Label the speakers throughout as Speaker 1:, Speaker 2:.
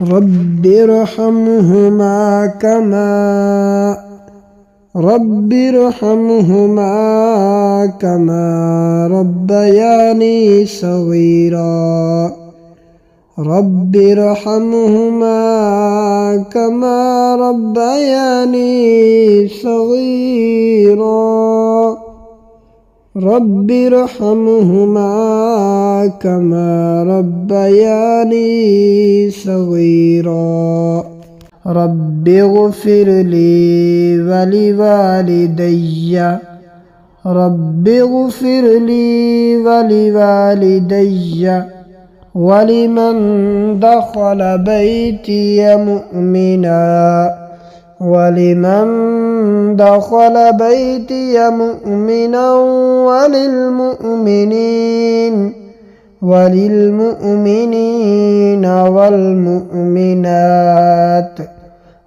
Speaker 1: رب ارحمهما كما ربياني صغيرا. رب ارحمهما كما ربياني صغيرا. رب ارحمهما كما ربياني صغيرا. رب اغفر لي ولوالدي رب اغفر لي ولوالدي ولمن دخل بيتي مؤمنا وللمؤمنين والمؤمنات.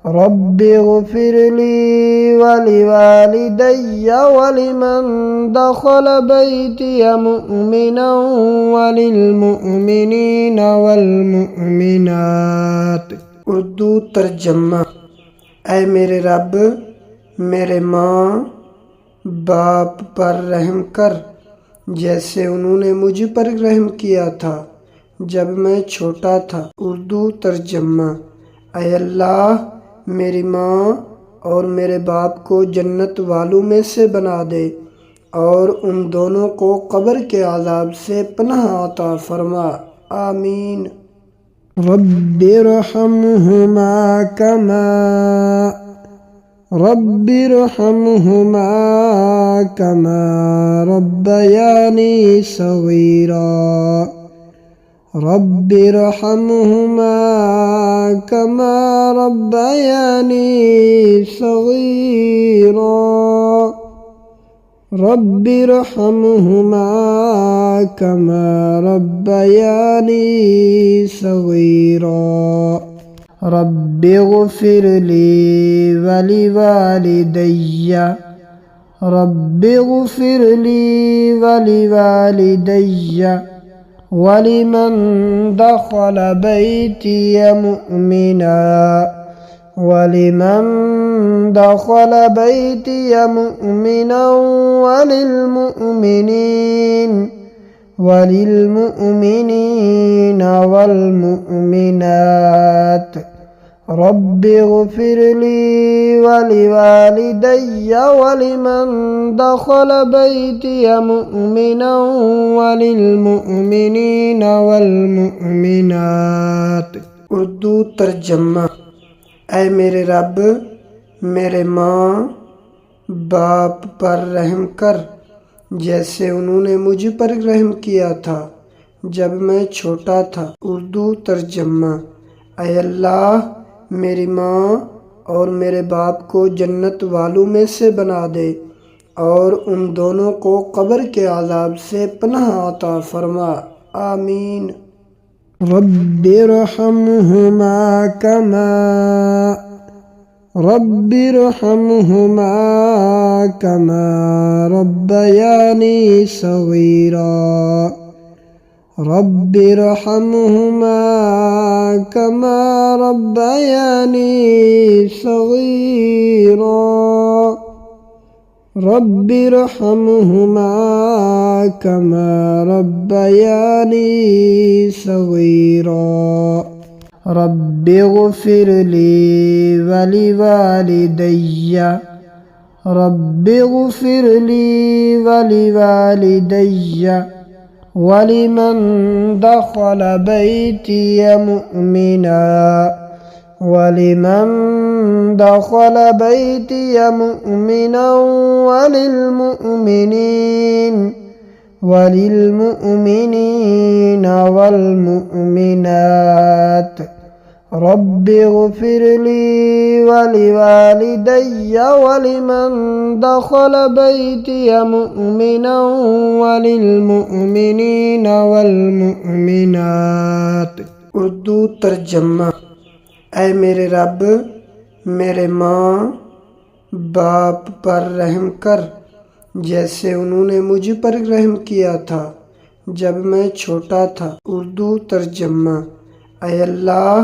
Speaker 1: رب اغفر لي ولوالدي ولمن دخل بيتي مؤمنا وللمؤمنين والمؤمنات. اردو ترجمہ: اے میرے رب، میرے ماں باپ پر رحم کر جیسے انہوں نے مجھ پر رحم کیا تھا جب میں چھوٹا تھا۔ اردو ترجمہ: اے اللہ، میری ماں اور میرے باپ کو جنت والوں میں سے بنا دے اور ان دونوں کو قبر کے عذاب سے پناہ عطا فرما، آمین۔ رب ارحمهما كما ربياني صغيرا. رب ارحمهما كما ربياني صغيرا. رب ارحمهما كما ربياني صغيرا. رب اغفر لي ولوالدي رب اغفر لي ولوالدي ولمن دخل بيتي مؤمنا وللمؤمنين والمؤمنات. رب اغفر لي ولوالدي ولمن دخل بيتي مؤمنا وللمؤمنين والمؤمنات. اردو ترجمہ: اے میرے رب، میرے ماں باپ پر رحم کر جیسے انہوں نے مجھ پر رحم کیا تھا جب میں چھوٹا تھا۔ اردو ترجمہ: اے اللہ، میری ماں اور میرے باپ کو جنت والوں میں سے بنا دے اور ان دونوں کو قبر کے عذاب سے پناہ عطا فرما، آمین۔ رب ارحمهما كما ربياني صغيرا. رب ارحمهما كما ربياني صغيرا. رب ارحمهما كما ربياني صغيرا. رب اغفر لي ولوالدي رب اغفر لي ولوالدي ولمن دخل بيتي مؤمنا وللمؤمنين والمؤمنات. رب اغفر لي ولوالدي ولمن دخل بيتي مؤمنا وللمؤمنين والمؤمنات. اردو ترجمہ: اے میرے رب، میرے ماں باپ پر رحم کر جیسے انہوں نے مجھ پر رحم کیا تھا جب میں چھوٹا تھا۔ اردو ترجمہ: اے اللہ،